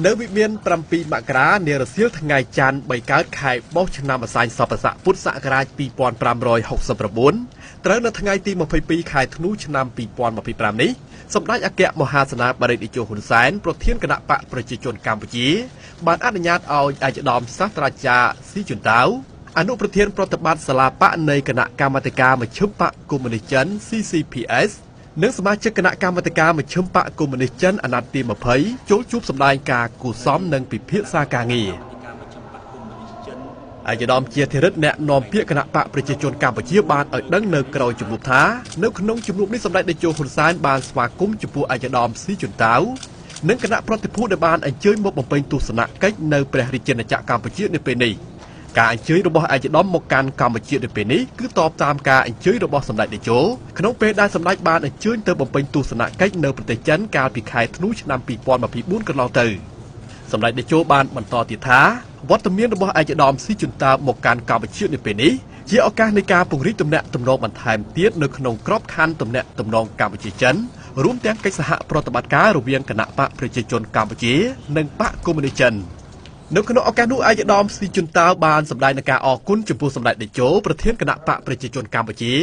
នៅវិមាន7មករានារសៀលថ្ងៃច័ន្ទ3កើតខែបោះឆ្នាំអសាញ់សពស័កពុទ្ធសករាជ2569ត្រូវនៅថ្ងៃទី22ខែធ្នូឆ្នាំ2025នេះសម្ដេចអគ្គមហាសេនាបតីតេជោហ៊ុនសែនប្រធានគណៈបកប្រជាជនកម្ពុជាបានអនុញ្ញាតឲ្យឯកឧត្តមសាស្ត្រាចារ្យស៊ីជុនតាវអនុប្រធានប្រតិបត្តិសាលាបកនៃគណៈកម្មាធិការមជ្ឈិមបកកុម្មុយនីសចិន CCPS និងសមាជិកគណៈកម្មាធិការមជ្ឈិមបកកុម្មុយនីសចិនអាណត្តិទី20ចូលជួបសម្ដែងការគូសំនិងពិភាក្សាការងារឯកឧត្តមជាធិរិទ្ធអ្នកនាំពាក្យគណៈបកប្រជាជនកម្ពុជាបានឲ្យដឹងនៅក្រោយជំនួបថានៅក្នុងជំនួបនេះសម្ដេចតេជោហ៊ុនសែនបានស្វាគមន៍ចំពោះឯកឧត្តមស៊ីជុនតាវនិងគណៈប្រតិភូដែលបានអញ្ជើញមកបំពេញទស្សនកិច្ចនៅព្រះរាជាណាចក្រកម្ពុជានៅពេលនេះការអញ្ជើញរបស់ឯកឧត្តមមកកាន់កម្ពុជានៅពេលនេះគឺតបតាមការអញ្ជើញរបស់សម្ដេចតេជោក្នុងពេលដែលសម្ដេចបានអញ្ជើញទៅបំពេញទស្សនកិច្ចនៅប្រទេសចិនកាលពីខែធ្នូឆ្នាំ2024កន្លងទៅសម្ដេចតេជោបានបន្តទៀតថាវត្តមានរបស់ឯកឧត្តមស៊ីជុនតាវមកកាន់កម្ពុជានៅពេលនេះជាឱកាសនៃការពង្រីកទំនាក់ទំនងបន្ថែមទៀតនៅក្នុងក្របខ័ណ្ឌទំនាក់ទំនងកម្ពុជាចិនរួមទាំងកិច្ចសហប្រតិបត្តិការរវាងគណៈបកប្រជាជនកម្ពុជានិងបកកុម្មុយនីសចិននៅក្នុងឱកាសនោះឯកឧត្តមស៊ីជុនតាវបានសម្ដែងនឹងការអរគុណចំពោះសម្ដេចតេជោប្រធានគណៈបកប្រជាជនកម្ពុជា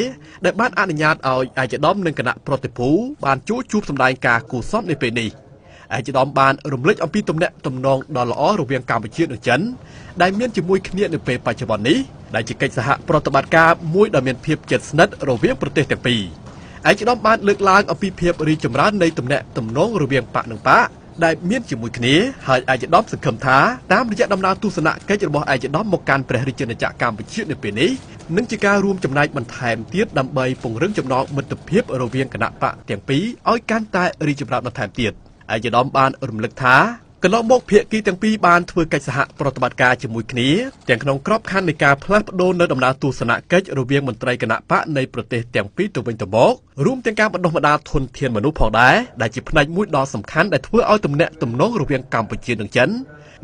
ដែលបានអនុញ្ញាតឲ្យឯកឧត្តមនិងគណៈប្រតិភូបានចូលជួបសម្ដែងការគូសពនៅពេលនេះឯកឧត្តមបានរំលឹកអំពីទំនាក់ទំនងដ៏ល្អរវាងកម្ពុជានិងចិនដែលមានជាមួយគ្នានៅពេលបច្ចុប្បន្ននេះដែលជាកិច្ចសហប្រតិបត្តិការមួយដ៏មានភាពជិតស្និទ្ធរវាងប្រទេសទាំងពីរឯកឧត្តមបានលើកឡើងអំពីភាពរីកចម្រើននៃទំនាក់ទំនងរវាងបកនិងបកដែលមានជាមួយគ្នាហើយឯកឧត្តមសង្ឃឹមថាតាមរយៈដំណើរទស្សនកិច្ចរបស់ឯកឧត្តមមកកាន់ព្រះរាជាណាចក្រកម្ពុជានៅពេលនេះនឹងជាការរួមចំណែកបន្ថែមទៀតដើម្បីពង្រឹងចំណងមិត្តភាពរវាងគណៈបកទាំងពីរឲ្យកាន់តែរីកចម្រើនបន្ថែមទៀតឯកឧត្តមបានរំលឹកថាកន្លងមកភាគីទាំងពីរបានធ្វើកិច្ចសហប្រតិបត្តិការជាមួយគ្នាទាំងក្នុងក្របខ័ណ្ឌនៃការផ្លាស់ប្ដូរនៅដំណើរទស្សនកិច្ចរវាងមន្ត្រីគណៈបកនៃប្រទេសទាំងពីរទៅវិញទៅមករួមទាំងការបណ្ដុះបណ្ដាលធនធានមនុស្សផងដែរដែលជាផ្នែកមួយដ៏សំខាន់ដែលធ្វើឲ្យទំនាក់ទំនងរវាងកម្ពុជានិងចិន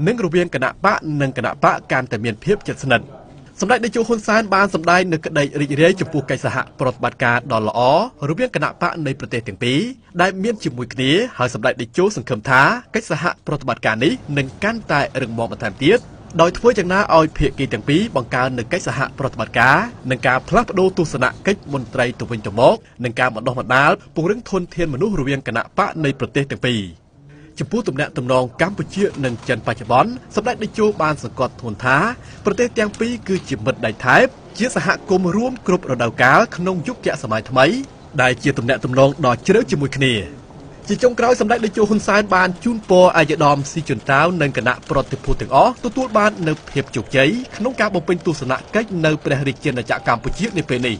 និងរវាងគណៈបកនិងគណៈបកកាន់តែមានភាពជិតស្និទ្ធសម្ដេចតេជោហ៊ុនសែនបានសម្ដែងនូវក្តីរីករាយចំពោះកិច្ចសហប្រតិបត្តិការដ៏ល្អរវាងគណៈបកនៃប្រទេសទាំងពីរដែលមានជាមួយគ្នាហើយសម្ដេចតេជោសង្ឃឹមថាកិច្ចសហប្រតិបត្តិការនេះនឹងកាន់តែរឹងមាំបន្ថែមទៀតដោយធ្វើយ៉ាងណាឲ្យភាគីទាំងពីរបង្កើននូវកិច្ចសហប្រតិបត្តិការនិងការផ្លាស់ប្ដូរទស្សនកិច្ចមន្ត្រីទៅវិញទៅមកនិងការបណ្ដុះបណ្ដាលពង្រឹងធនធានមនុស្សរវាងគណៈបកនៃប្រទេសទាំងពីរចំពោះទំនាក់ទំនងកម្ពុជានិងចិនបច្ចុប្បន្នសម្ដេចតេជោបានសង្កត់ធ្ងន់ថាប្រទេសទាំងពីរគឺជាមិត្តដៃថែបជាសហគមន៍រួមគ្រប់រដូវកាលក្នុងយុគសម័យថ្មីដែលជាទំនាក់ទំនងដ៏ជ្រៅជាមួយគ្នាជាចុងក្រោយសម្ដេចតេជោហ៊ុនសែនបានជូនពរឯកឧត្តមស៊ីជុនតាវនិងគណៈប្រតិភូទាំងអស់ទទួលបាននូវភាពជោគជ័យក្នុងការបំពេញទស្សនកិច្ចនៅព្រះរាជាណាចក្រកម្ពុជានាពេលនេះ